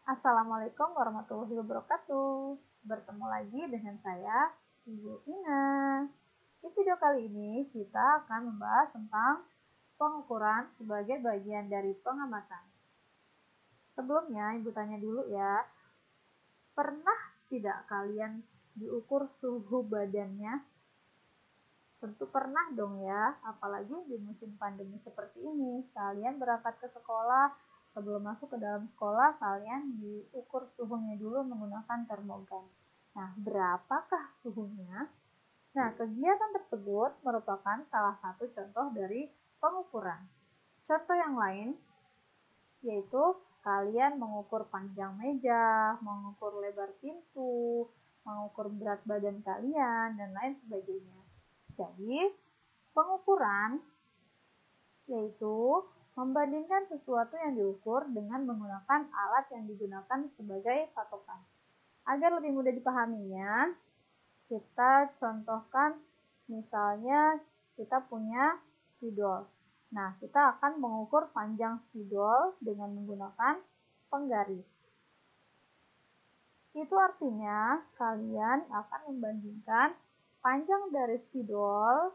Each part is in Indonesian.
Assalamualaikum warahmatullahi wabarakatuh. Bertemu lagi dengan saya, Ibu Ina. Di video kali ini kita akan membahas tentang pengukuran sebagai bagian dari pengamatan. Sebelumnya, Ibu tanya dulu ya, pernah tidak kalian diukur suhu badannya? Tentu pernah dong ya, apalagi di musim pandemi seperti ini. Kalian berangkat ke sekolah, sebelum masuk ke dalam sekolah, kalian diukur suhunya dulu menggunakan termogan. Nah, berapakah suhunya? Nah, kegiatan tersebut merupakan salah satu contoh dari pengukuran. Contoh yang lain, yaitu kalian mengukur panjang meja, mengukur lebar pintu, mengukur berat badan kalian, dan lain sebagainya. Jadi, pengukuran yaitu membandingkan sesuatu yang diukur dengan menggunakan alat yang digunakan sebagai patokan. Agar lebih mudah dipahaminya, kita contohkan misalnya kita punya spidol. Nah, kita akan mengukur panjang spidol dengan menggunakan penggaris. Itu artinya kalian akan membandingkan panjang dari spidol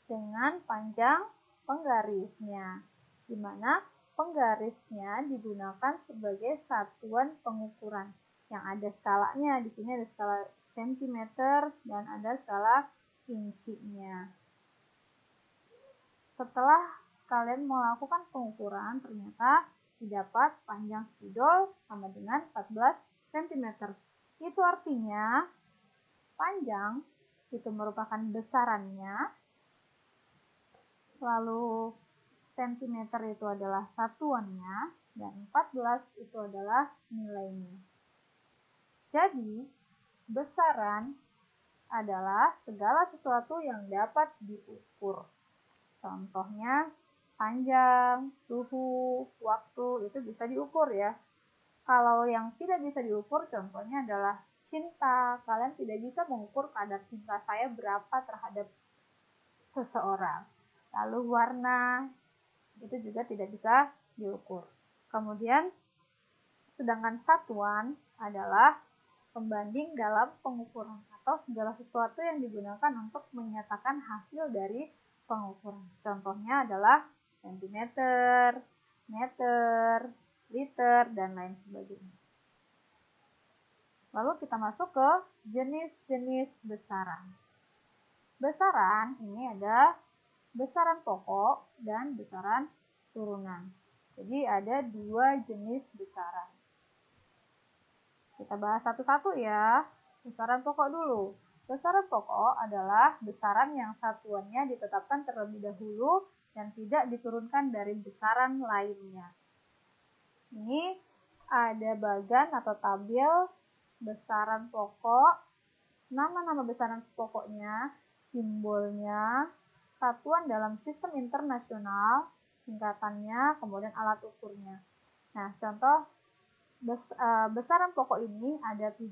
dengan panjang penggarisnya, di mana penggarisnya digunakan sebagai satuan pengukuran yang ada skalanya. Di sini ada skala sentimeter dan ada skala insinya. Setelah kalian melakukan pengukuran, ternyata didapat panjang spidol sama dengan 14 cm. Itu artinya panjang itu merupakan besarannya, lalu sentimeter itu adalah satuannya, dan 14 itu adalah nilainya. Jadi, besaran adalah segala sesuatu yang dapat diukur. Contohnya, panjang, suhu, waktu, itu bisa diukur ya. Kalau yang tidak bisa diukur, contohnya adalah cinta. Kalian tidak bisa mengukur kadar cinta saya berapa terhadap seseorang. Lalu warna, itu juga tidak bisa diukur. Kemudian, sedangkan satuan adalah pembanding dalam pengukuran atau segala sesuatu yang digunakan untuk menyatakan hasil dari pengukuran. Contohnya adalah sentimeter, meter, liter, dan lain sebagainya. Lalu kita masuk ke jenis-jenis besaran. Besaran ini ada besaran pokok dan besaran turunan. Jadi ada dua jenis besaran. Kita bahas satu-satu ya. Besaran pokok dulu. Besaran pokok adalah besaran yang satuannya ditetapkan terlebih dahulu dan tidak diturunkan dari besaran lainnya. Ini ada bagan atau tabel besaran pokok, nama-nama besaran pokoknya, simbolnya, satuan dalam sistem internasional, singkatannya, kemudian alat ukurnya. Nah, contoh besaran pokok ini ada 7,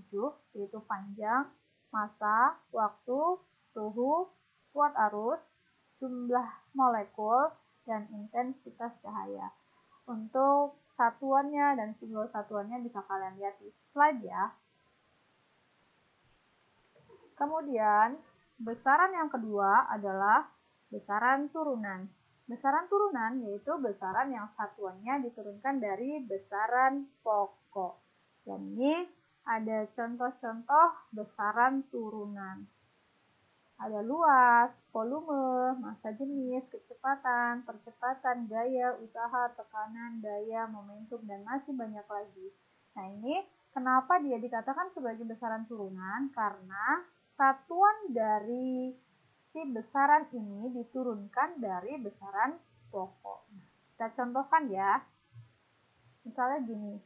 yaitu panjang, massa, waktu, suhu, kuat arus, jumlah molekul, dan intensitas cahaya. Untuk satuannya dan simbol satuannya bisa kalian lihat di slide ya. Kemudian, besaran yang kedua adalah besaran turunan. Besaran turunan yaitu besaran yang satuannya diturunkan dari besaran pokok. Dan ini ada contoh-contoh besaran turunan. Ada luas, volume, massa jenis, kecepatan, percepatan, gaya, usaha, tekanan, daya, momentum, dan masih banyak lagi. Nah, ini kenapa dia dikatakan sebagai besaran turunan? Karena satuan dari si besaran ini diturunkan dari besaran pokok. Kita contohkan ya. Misalnya gini,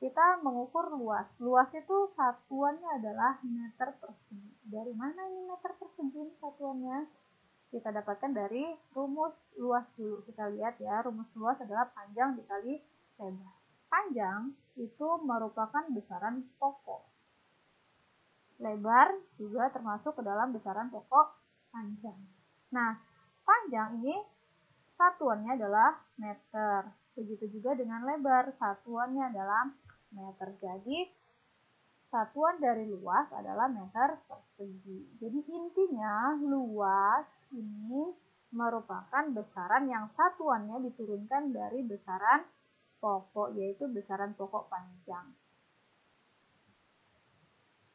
kita mengukur luas. Luas itu satuannya adalah meter persegi. Dari mana ini meter persegi satuannya? Kita dapatkan dari rumus luas dulu. Kita lihat ya, rumus luas adalah panjang dikali lebar. Panjang itu merupakan besaran pokok. Lebar juga termasuk ke dalam besaran pokok panjang. Nah, panjang ini satuannya adalah meter. Begitu juga dengan lebar, satuannya adalah meter. Jadi satuan dari luas adalah meter persegi. Jadi intinya luas ini merupakan besaran yang satuannya diturunkan dari besaran pokok, yaitu besaran pokok panjang.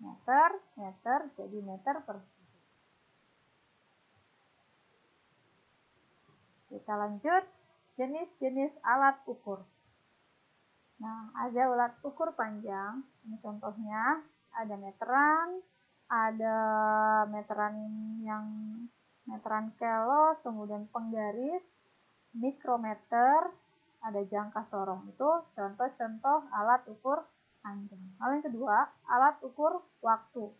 Meter, meter, jadi meter persegi. Kita lanjut, jenis-jenis alat ukur. Nah, ada alat ukur panjang. Ini contohnya, ada meteran, ada meteran kelos, kemudian penggaris, mikrometer, ada jangka sorong. Itu contoh-contoh alat ukur panjang. Lalu yang kedua, alat ukur waktu.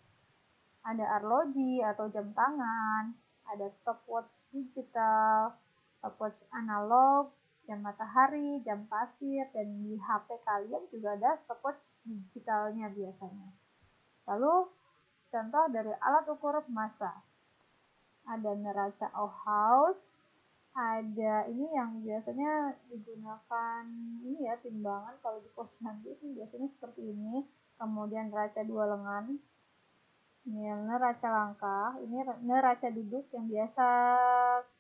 Ada arloji atau jam tangan, ada stopwatch digital, stopwatch analog, jam matahari, jam pasir, dan di HP kalian juga ada stopwatch digitalnya biasanya. Lalu contoh dari alat ukur massa. Ada neraca Auhaus, ada ini yang biasanya digunakan ini ya, timbangan kalau di posyandu itu biasanya seperti ini. Kemudian neraca dua lengan, ini yang neraca langkah, ini neraca duduk yang biasa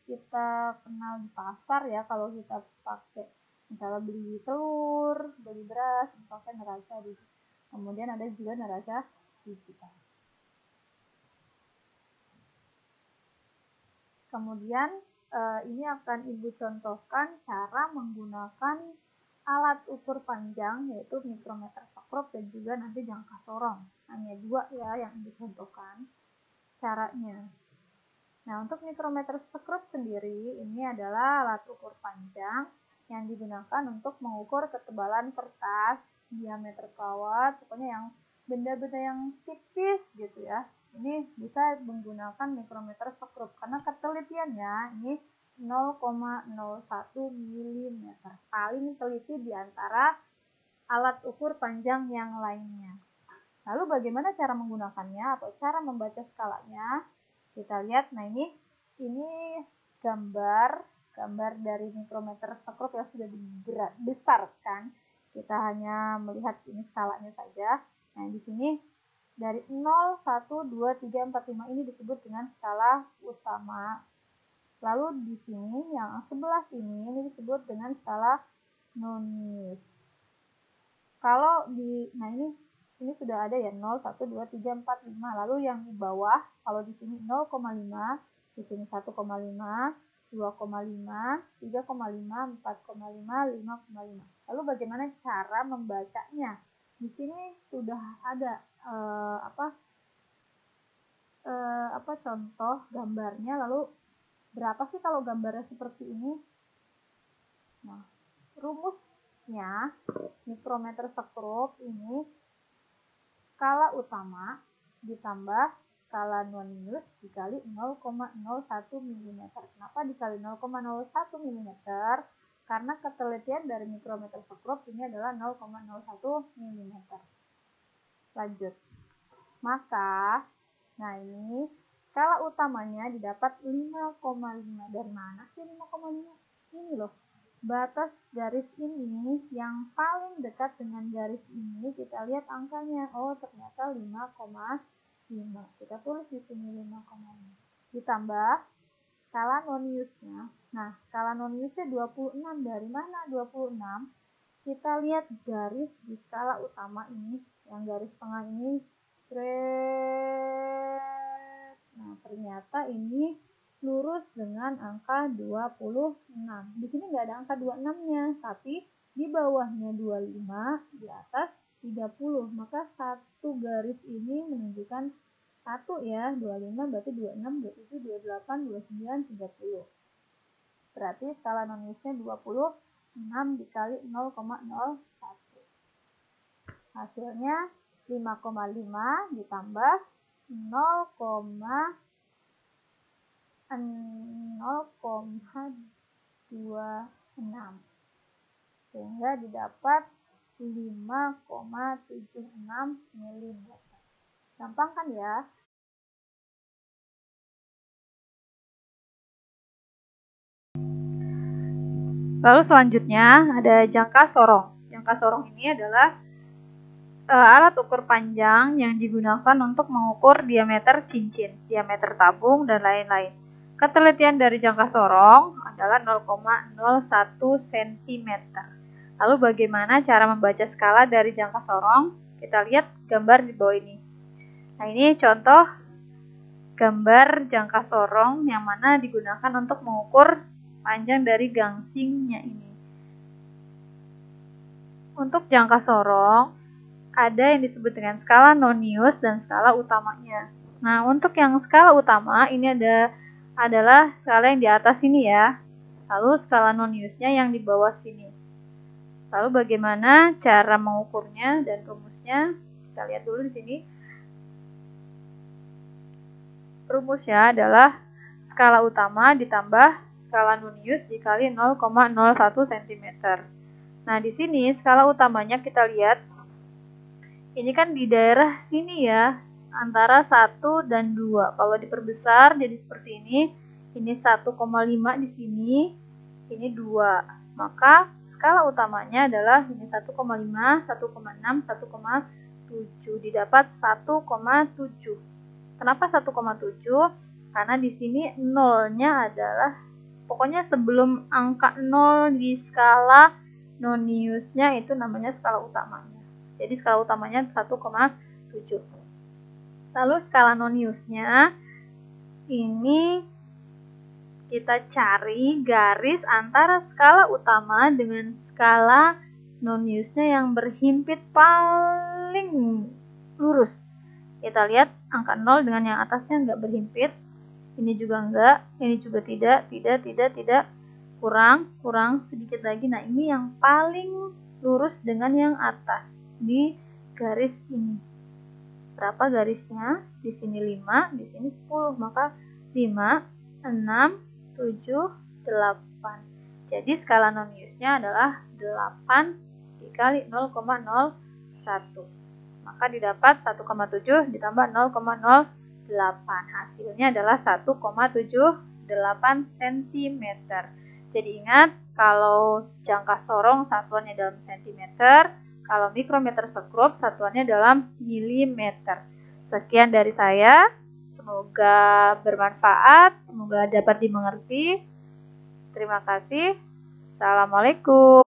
kita kenal di pasar ya, kalau kita pakai misalnya beli telur, beli beras, pakai neraca duduk. Kemudian ada juga neraca digital. Kemudian ini akan Ibu contohkan cara menggunakan alat ukur panjang, yaitu mikrometer sekrup dan juga nanti jangka sorong. Hanya dua ya yang Ibu contohkan caranya. Nah, untuk mikrometer sekrup sendiri, ini adalah alat ukur panjang yang digunakan untuk mengukur ketebalan kertas, diameter kawat, pokoknya yang benda-benda yang tipis gitu ya. Ini bisa menggunakan mikrometer sekrup karena ketelitiannya ini 0,01 mm. Paling teliti di antara alat ukur panjang yang lainnya. Lalu bagaimana cara menggunakannya atau cara membaca skalanya? Kita lihat, nah ini gambar dari mikrometer sekrup yang sudah dibesarkan. Kita hanya melihat ini skalanya saja. Nah, di sini dari 0, 1, 2, 3, 4, 5 ini disebut dengan skala utama. Lalu di sini yang sebelah ini disebut dengan skala Nonius. Kalau nah ini sudah ada ya 0, 1, 2, 3, 4, 5. Lalu yang di bawah, kalau di sini 0,5, di sini 1,5, 2,5, 3,5, 4,5, 5,5. Lalu bagaimana cara membacanya? Di sini sudah ada contoh gambarnya. Lalu berapa sih kalau gambarnya seperti ini? Nah, rumusnya mikrometer sekrup ini skala utama ditambah skala Nonius dikali 0,01 mm. Kenapa dikali 0,01 mm? Karena ketelitian dari mikrometer sekrup ini adalah 0,01 mm. Lanjut. Maka, nah ini skala utamanya didapat 5,5. Dari mana sih 5,5? Ini loh. Batas garis ini yang paling dekat dengan garis ini, kita lihat angkanya. Oh, ternyata 5,5. Kita tulis di sini 5,5. Ditambah skala Noniusnya. Nah, skala Noniusnya 26. Dari mana 26? Kita lihat garis di skala utama ini, yang garis tengah ini. Nah, ternyata ini lurus dengan angka 26. Di sini nggak ada angka 26-nya, tapi di bawahnya 25, di atas 30. Maka satu garis ini menunjukkan 1 ya, 25 berarti 26, 27, 28, 29, 30. Berarti skala Noniusnya 26 dikali 0,01. Hasilnya 5,5 ditambah 0,26 sehingga didapat 5,76 mm. Gampang kan ya? Lalu selanjutnya ada jangka sorong. Jangka sorong ini adalah alat ukur panjang yang digunakan untuk mengukur diameter cincin, diameter tabung, dan lain-lain. Ketelitian dari jangka sorong adalah 0,01 cm. Lalu bagaimana cara membaca skala dari jangka sorong? Kita lihat gambar di bawah ini. Nah, ini contoh gambar jangka sorong yang mana digunakan untuk mengukur panjang dari gangsingnya ini. Untuk jangka sorong, ada yang disebut dengan skala nonius dan skala utamanya. Nah, untuk yang skala utama, ini adalah skala yang di atas sini ya. Lalu skala noniusnya yang di bawah sini. Lalu bagaimana cara mengukurnya dan rumusnya? Kita lihat dulu di sini. Rumusnya adalah skala utama ditambah skala nonius dikali 0,01 cm. Nah, di sini skala utamanya kita lihat, ini kan di daerah sini ya, antara 1 dan 2. Kalau diperbesar jadi seperti ini 1,5 di sini, ini 2. Maka skala utamanya adalah ini 1,5, 1,6, 1,7. Didapat 1,7. Kenapa 1,7? Karena di sini nolnya adalah, pokoknya sebelum angka 0 di skala noniusnya itu namanya skala utamanya. Jadi skala utamanya 1,7. Lalu skala noniusnya ini kita cari garis antara skala utama dengan skala noniusnya yang berhimpit paling lurus. Kita lihat angka 0 dengan yang atasnya enggak berhimpit. Ini juga enggak, ini juga tidak, kurang sedikit lagi. Nah, ini yang paling lurus dengan yang atas di garis ini. Berapa garisnya? Di sini 5, di sini 10. Maka 5, 6, 7, 8. Jadi skala noniusnya adalah 8 dikali 0,01. Maka didapat 1,7 ditambah 0,08. Hasilnya adalah 1,78 cm. Jadi ingat, kalau jangka sorong satuannya dalam cm, kalau mikrometer sekrup satuannya dalam milimeter. Sekian dari saya. Semoga bermanfaat, semoga dapat dimengerti. Terima kasih. Assalamualaikum.